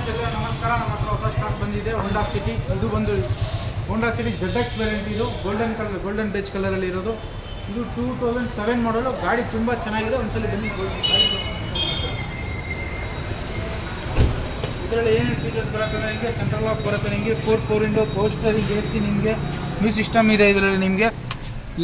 Friends ಎಲ್ಲ ನಮಸ್ಕಾರ. ನಮ್ಮ ಹತ್ರ ಹೊಸ ಸ್ಟಾಕ್ ಬಂದಿದೆ ಹೋಂಡಾ ಸಿಟಿ. ಇದು ಬಂದು ಹೋಂಡಾ ಸಿಟಿ ZX ವೇರಿಯಂಟ್. ಇದು ಗೋಲ್ಡನ್ ಬೇಜ್ ಕಲರಲ್ಲಿ ಇರೋದು. ಇದು 2007 ಮಾಡಲು. ಗಾಡಿ ತುಂಬ ಚೆನ್ನಾಗಿದೆ. ಒಂದ್ಸಲ ಬನ್ನಿ. ಇದರಲ್ಲಿ ಏನೇನು ಫೀಚರ್ಸ್ ಬರುತ್ತೆ ಅಂದರೆ ನಿಮಗೆ ಸೆಂಟ್ರಲ್ ಲಾಕ್ ಬರುತ್ತೆ, ನಿಮಗೆ 4 ವಿಂಡೋ, ಪವರ್ ಸ್ಟೀರಿಂಗ್, AC, ನಿಮಗೆ ಮ್ಯೂಸಿಕ್ ಸಿಸ್ಟಮ್ ಇದೆ. ಇದರಲ್ಲಿ ನಿಮಗೆ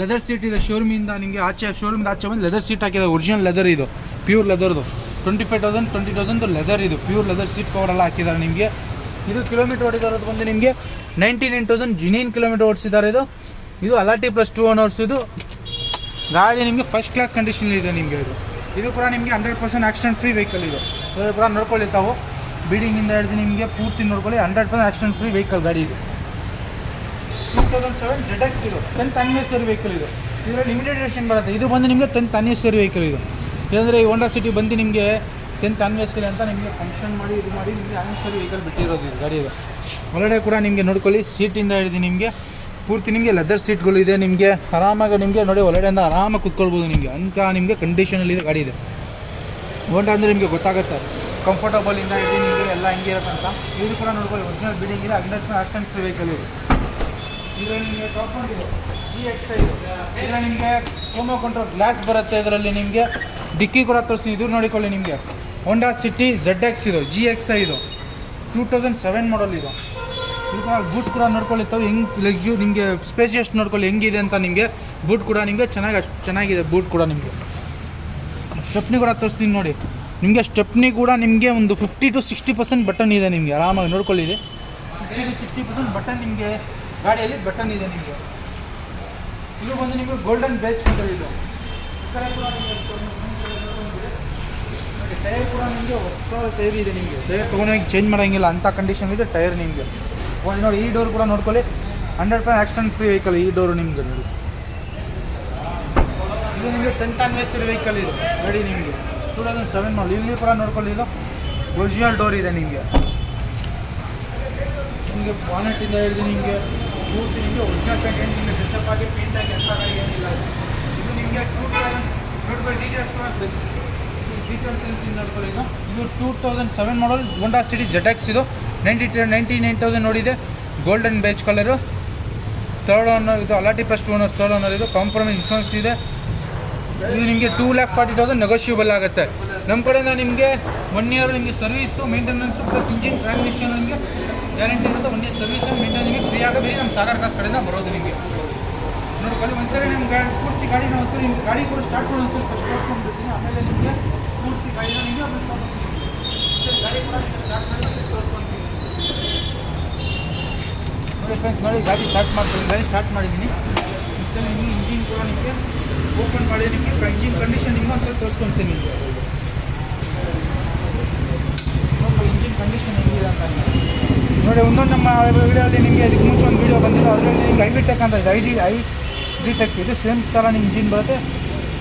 ಲೆದರ್ ಸೀಟ್ ಇದೆ. ಶೋರೂಮಿಂದ ನಿಮಗೆ ಶೋರೂಮಿಂದ ಆಚೆ ಬಂದು ಲೆದರ್ ಸೀಟ್ ಹಾಕಿದೆ. ಒರಿಜಿನಲ್ ಲೆದರ್ ಇದು, ಪ್ಯೂರ್ ಲೆದರ್ದು. 25,000 ಲೆದರ್ ಇದು, ಪ್ಯೂರ್ ಲೆದರ್ ಸೀಟ್ ಕವರ್ ಎಲ್ಲ ಹಾಕಿದ್ದಾರೆ ನಿಮಗೆ. ಇದು ಕಿಲೋಮೀಟರ್ ಓಡಿದಾರದು ಬಂದು ನಿಮಗೆ 99,000 ಜಿನಿಯನ್ ಕಿಲೋಮೀಟರ್ ಓಡಿಸಿದ್ದಾರೆ. ಇದು ಅಲಾಟಿ ಪ್ಲಸ್ 2 owners. ಇದು ಗಾಡಿ ನಿಮಗೆ ಫಸ್ಟ್ ಕ್ಲಾಸ್ ಕಂಡೀಷನ್ ಇದೆ ನಿಮಗೆ. ಇದು ಕೂಡ ನಿಮಗೆ 100% ಆಕ್ಸಿಡೆಂಟ್ ಫ್ರೀ ವೆಹಿಕಲ್. ಇದು ಕೂಡ ನೋಡ್ಕೊಳ್ಳಿ ತಾವು, ಬೀಡಿಂಗಿಂದ ಹಿಡಿದು ನಿಮಗೆ ಪೂರ್ತಿ ನೋಡ್ಕೊಳ್ಳಿ. 100% ಆಕ್ಸಿಡೆಂಟ್ ಫ್ರೀ ವೆಹಿಕಲ್ ಗಾಡಿ ಇದು. 2007 ZX ಇದು 10th anniversary ವೆಹಿಕಲ್ ಇದು. ಇದರಲ್ಲಿ ಲಿಮಿಟೆಡ್ ಎಡಿಷನ್ ಬರುತ್ತೆ. ಇದು ಬಂದು ನಿಮಗೆ 10th anniversary ವೆಹಿಕಲ್ ಇದು. ಏನಂದರೆ ಈ ಹೋಂಡಾ ಸಿಟಿ ಬಂದು ನಿಮಗೆ 10th anniversary ಅಂತ ನಿಮಗೆ ಫಂಕ್ಷನ್ ಮಾಡಿ ಇದು ಮಾಡಿ ನಿಮಗೆ ಆನಿವರ್ಸರಿ ವೆಹಿಕಲ್ ಬಿಟ್ಟಿರೋದು ಇದು ಗಾಡಿ ಇದು. ಒಳಗಡೆ ಕೂಡ ನಿಮಗೆ ನೋಡ್ಕೊಳ್ಳಿ, ಸೀಟಿಂದ ಹಿಡಿದು ನಿಮಗೆ ಪೂರ್ತಿ ನಿಮಗೆ ಲೆದರ್ ಸೀಟ್ಗಳು ಇದೆ. ನಿಮಗೆ ಆರಾಮಾಗಿ ನಿಮಗೆ ನೋಡಿ ಒಳಗಡೆಯಿಂದ ಆರಾಮಾಗಿ ಕುತ್ಕೊಳ್ಬೋದು ನಿಮಗೆ. ಅಂಥ ನಿಮಗೆ ಕಂಡೀಷನಲ್ಲಿ ಇದು ಗಾಡಿ ಇದೆ. ಹೋಂಡಾ ಅಂದರೆ ನಿಮಗೆ ಗೊತ್ತಾಗುತ್ತೆ, ಕಂಫರ್ಟಬಲಿಂದ ಹಿಡಿದು ನಿಮಗೆ ಎಲ್ಲ ಹಿಂಗೆ ಇರುತ್ತಂತ. ಇದು ಕೂಡ ನೋಡ್ಕೊಳ್ಳಿ, ಒರಿಜಿನಲ್ ಬಿಲ್ಡಿಂಗ್ ಇದೆ. 100% ಆಕ್ಸಿಡೆಂಟ್ ಫ್ರೀ ವೆಹಿಕಲ್ ಇದು. ಇದರಲ್ಲಿ ನಿಮಗೆ ತಗೊಂಡಿದೆ GX ಇದು. ಇದರಲ್ಲಿ ನಿಮಗೆ ಕೋಮೋ ಕಂಟ್ರೋಲ್ ಗ್ಲಾಸ್ ಬರುತ್ತೆ. ಇದರಲ್ಲಿ ನಿಮಗೆ ಡಿಕ್ಕಿ ಕೂಡ ತೋರಿಸಿ. ಇದು ನೋಡಿಕೊಳ್ಳಿ, ನಿಮಗೆ ಹೋಂಡಾ ಸಿಟಿ ZX ಇದು, GX ಇದು 2007 ಮಾಡಲ್ ಇದು. ಇದು ಕೂಡ ಬೂಟ್ಸ್ ಕೂಡ ನೋಡ್ಕೊಳ್ಳಿ ತಾವು, ಹೆಂಗೆ ನಿಮಗೆ ಸ್ಪೇಸಿಯಸ್ ನೋಡ್ಕೊಳ್ಳಿ ಹೆಂಗಿದೆ ಅಂತ. ನಿಮಗೆ ಬೂಟ್ ಕೂಡ ನಿಮಗೆ ಅಷ್ಟು ಚೆನ್ನಾಗಿದೆ. ಬೂಟ್ ಕೂಡ ನಿಮಗೆ ಸ್ಟೆಪ್ನಿ ಕೂಡ ತೋರಿಸ್ತೀನಿ ನೋಡಿ. ನಿಮಗೆ ಸ್ಟೆಪ್ನಿ ಕೂಡ ನಿಮಗೆ ಒಂದು 50 to 60% ಬಟನ್ ಇದೆ. ನಿಮಗೆ ಆರಾಮಾಗಿ ನೋಡ್ಕೊಳ್ಳಿ, ಇದೆ 50 to 60% ಬಟನ್ ನಿಮಗೆ ಗಾಡಿಯಲ್ಲಿ ಬಟನ್ ಇದೆ ನಿಮಗೆ. ಇದು ಬಂದು ನಿಮಗೆ ಗೋಲ್ಡನ್ ಬೇಜ್ ಅಂತ ಇದು. ಈ ಕಡೆ ಕೂಡ ನಿಮಗೆ ಟೈರ್ ಕೂಡ ನಿಮಗೆ ಹೊಸ ಟೈರ್ ಇದೆ. ನಿಮಗೆ ಟೈರ್ ತೊಗೊಂಡೋಗಿ ಚೇಂಜ್ ಮಾಡೋಂಗಿಲ್ಲ ಅಂಥ ಕಂಡೀಷನ್ ಇದೆ ಟೈರ್ ನಿಮಗೆ. ನೋಡಿ, ಈ ಡೋರ್ ಕೂಡ ನೋಡ್ಕೊಳ್ಳಿ, 100% ಆಕ್ಸಿಡೆಂಟ್ ಫ್ರೀ ವೆಹಿಕಲ್ ಈ ಡೋರು ನಿಮಗೆ ನೋಡಿ. ಇದು ನಿಮಗೆ 10th anniversary ವೆಹಿಕಲ್ ಇದು ಗಾಡಿ ನಿಮಗೆ 2007 ಮಾಡಲ್. ಇಲ್ಲಿ ಕೂಡ ನೋಡ್ಕೊಳ್ಳಿ, ಇದು ಒರಿಜಿನಲ್ ಡೋರ್ ಇದೆ ನಿಮಗೆ. ನಿಮಗೆ ಬಾನೆಟಿಂದ ಹಿಡಿದು ನಿಮಗೆ ಪೂರ್ತಿ ನಿಮಗೆ ಒರಿಜಿನಲ್ ಪೇಂಟ್, ಏನು ನಿಮಗೆ ಡ್ರೆಸ್ಅಪ್ ಆಗಿ ಪೇಂಟ್ ಆಗಿ ಅಂತ ಗಾಡಿ ಏನಿಲ್ಲ. ಇದು ನಿಮಗೆ 2000 ಡೀಟೇಲ್ಸ್ ಕೂಡ ಡೀಟೇಲ್ಸ್ ನೋಡ್ಕೊಳ್ಳಿ. ಇದು 2007 ಮಾಡಲ್ ಹೋಂಡಾ ಸಿಟಿ ZX ಇದು. 99,000 ನೋಡಿದೆ. Golden beige colour, 3rd owner ಇದು. ಅಲಾಟಿ ಪ್ಲಸ್ 2 owners, 3rd ಓನರ್ ಇದು. ಕಾಂಪ್ರಮೈಸ್ ಇನ್ಶೂರೆನ್ಸ್ ಇದೆ. ಇದು ನಿಮಗೆ 2,40,000 ನೆಗೋಷಿಯಬಲ್ ಆಗುತ್ತೆ. ನಮ್ಮ ಕಡೆಯಿಂದ ನಿಮಗೆ 1 year ನಿಮಗೆ service, maintenance plus engine transmission ನಿಮಗೆ ಗ್ಯಾರಂಟಿ ಇರುತ್ತೆ. 1 year ಸರ್ವಿಸ್ ಮೇಂಟೆನೆನ್ಸ್ ನಿಮಗೆ ಫ್ರೀ ಆಗಬೇಕು. ನಮ್ಮ ಸಾಗರ್ ಕಾರ್ಸ್ ಕಡೆಯಿಂದ ಬರೋದು ನಿಮಗೆ. ನೋಡ್ಕೊಳ್ಳಿ, ಒಂದ್ಸರಿ ನಿಮ್ಮ ಗಾಡಿ ಪೂರ್ತಿ ಗಾಡಿನ ಒಂದ್ಸರಿ ನಿಮ್ಗೆ ಗಾಡಿ ಕೂಡ ಸ್ಟಾರ್ಟ್ ಮಾಡಿ ಒಂದ್ಸರಿ ಫಸ್ಟ್ ತೋರಿಸ್ಕೊಂಡ್ಬಿಡ್ತೀನಿ. ಆಮೇಲೆ ನಿಮಗೆ ಪೂರ್ತಿ ಗಾಡಿನ ನಿಮಗೆ ಗಾಡಿ ಕೂಡ ಸ್ಟಾರ್ಟ್ ಮಾಡಿ ಒಂದ್ಸರಿ ತೋರಿಸ್ಕೊಂತೀನಿ. ನೋಡಿ ಫ್ರೆಂಡ್ಸ್, ನೋಡಿ ಗಾಡಿ ಸ್ಟಾರ್ಟ್ ಮಾಡ್ತೀನಿ. ಗಾಡಿ ಸ್ಟಾರ್ಟ್ ಮಾಡಿದ್ದೀನಿ. ಮತ್ತು ನಿಮಗೆ ಇಂಜಿನ್ ಕೂಡ ನಿಮಗೆ ಓಪನ್ ಮಾಡಿ ನಿಮಗೆ ಇಂಜಿನ್ ಕಂಡೀಷನ್ ನಿಮ್ಗೆ ಒಂದ್ಸರಿ ತೋರಿಸ್ಕೊತೀನಿ. ನಿಮಗೆ ನೋಡಿ ಇಂಜಿನ್ ಕಂಡೀಷನ್ ಹೆಂಗಿದೆ ಅಂತ ನೋಡಿ. ಒಂದೊಂದು ನಮ್ಮ ವಿಡಿಯೋಲ್ಲಿ ನಿಮಗೆ ಇದಕ್ಕೆ ಮುಂಚೆ ಒಂದು ವೀಡಿಯೋ ಬಂದಿದೆ, ಅದರಲ್ಲಿ ನಿಮ್ಗೆ ಐ-ಟೆಕ್ ಅಂತ ಇದೆ. ಐ-ಟೆಕ್ ಇದು ಸೇಮ್ ಥರ ನಿಮ್ಮ ಇಂಜಿನ್ ಬರುತ್ತೆ.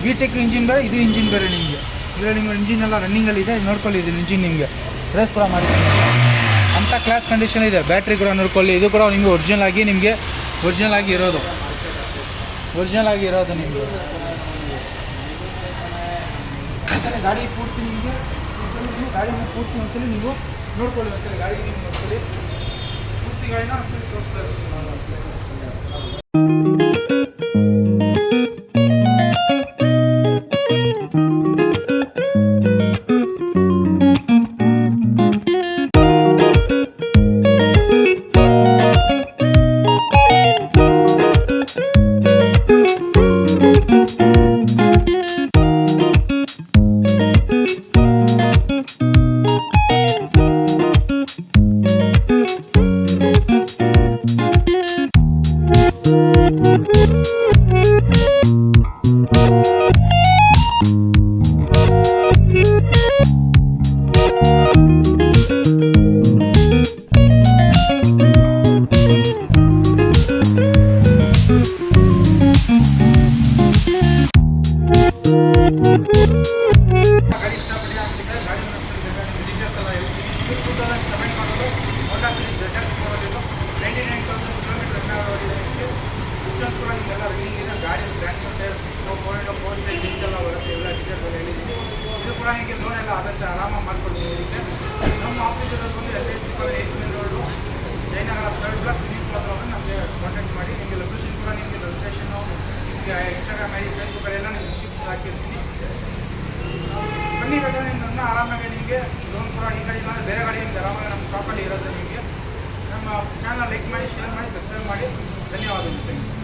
ವಿ-ಟೆಕ್ ಇಂಜಿನ್ ಬೇರೆ, ಇದು ಇಂಜಿನ್ ಬೇರೆ ನಿಮಗೆ. ಇದರಲ್ಲಿ ನಿಮ್ಮ ಇಂಜಿನ್ ಎಲ್ಲ ರನ್ನಿಂಗಲ್ಲಿ ಇದೆ. ನೋಡ್ಕೊಳ್ಳಿ, ಇದು ಇಂಜಿನ್ ನಿಮಗೆ ರೇಸ್ ಕೂಡ ಮಾಡಿದ್ದೀನಿ ಅಂಥ ಕ್ಲಾಸ್ ಕಂಡೀಷನ್ ಇದೆ. ಬ್ಯಾಟ್ರಿ ಕೂಡ ನೋಡ್ಕೊಳ್ಳಿ. ಇದು ಕೂಡ ನಿಮಗೆ ಒರಿಜಿನಲ್ ಆಗಿ ನಿಮಗೆ ಒರಿಜಿನಲ್ ಆಗಿ ಇರೋದು ನಿಮಗೆ. ಗಾಡಿ ಪೂರ್ತಿ ನಿಮಗೆ ಪೂರ್ತಿ ಒಂದ್ಸಲಿ ನೀವು ನೋಡ್ಕೊಳ್ಳಿ. ಒಂದ್ಸಲಿ ಗಾಡಿ ನೀವು ನೋಡ್ಕೊಳ್ಳಿ, ಪೂರ್ತಿ ಗಾಡಿನ ಒಂದ್ಸಲಿ ತೋರಿಸ್ತಾ ಇರ್ತೀನಿ ನಾನು. ಇನ್ಶೂರೆನ್ಸ್ ಕೂಡ ನಿಮಗೆಲ್ಲ ರನ್ನಿಂಗ್ ಇದೆ. ಗಾಡಿ ಬ್ರ್ಯಾಂಡ್ ಟೈರ್ ಪೋಸ್ಟ್ ಡೀಸೆಲ್ ಎಲ್ಲ ಬರುತ್ತೆ, ಎಲ್ಲ ಡೀಟೇಲ್ಸ್ ಎಲ್ಲ ಹೇಳಿದ್ದೀನಿ. ಇದು ಕೂಡ ನಿಮಗೆ ಲೋನ್ ಎಲ್ಲ ಆಗುತ್ತೆ, ಆರಾಮಾಗಿ ಮಾಡ್ಕೊಡ್ತೀನಿ. ಇದಕ್ಕೆ ನಮ್ಮ ಆಫೀಸಲ್ಲಿ ಬಂದು LIC 8 main road, Jayanagar 3rd block civil ಹತ್ರ ನಮಗೆ ಕಾಂಟ್ಯಾಕ್ಟ್ ಮಾಡಿ. ನಿಮಗೆ ಲೊಕೇಶನ್ ಕೂಡ ನಿಮಗೆ ಲೊಕೇಶನ್ನು ನಿಮಗೆ ಇನ್ಸ್ಟಾಗ್ರಾಮ್ ID ಫೇಸ್ಬುಕ್ ಎಲ್ಲ ನಿಮಗೆ ಡಿಸ್ಕ್ರಿಪ್ಷನ್ ಹಾಕಿರ್ತೀನಿ. ಬನ್ನಿ, ಬೇಕಾದ್ರೆ ನನ್ನ ಆರಾಮಾಗಿ ನಿಮಗೆ ಲೋನ್ ಕೂಡ ಈ ಗಾಡಿ ಇಲ್ಲ ಬೇರೆ ಗಾಡಿ ನಿಮ್ಗೆ ಆರಾಮಾಗಿ ನಮ್ಮ ಶಾಪಲ್ಲಿ ಇರುತ್ತೆ. ನಿಮಗೆ ನಮ್ಮ ಚಾನಲ್ ಲೈಕ್ ಮಾಡಿ, ಶೇರ್ ಮಾಡಿ, ಸಬ್ಸ್ಕ್ರೈಬ್ ಮಾಡಿ. ಧನ್ಯವಾದಗಳು. ಥ್ಯಾಂಕ್ಸ್.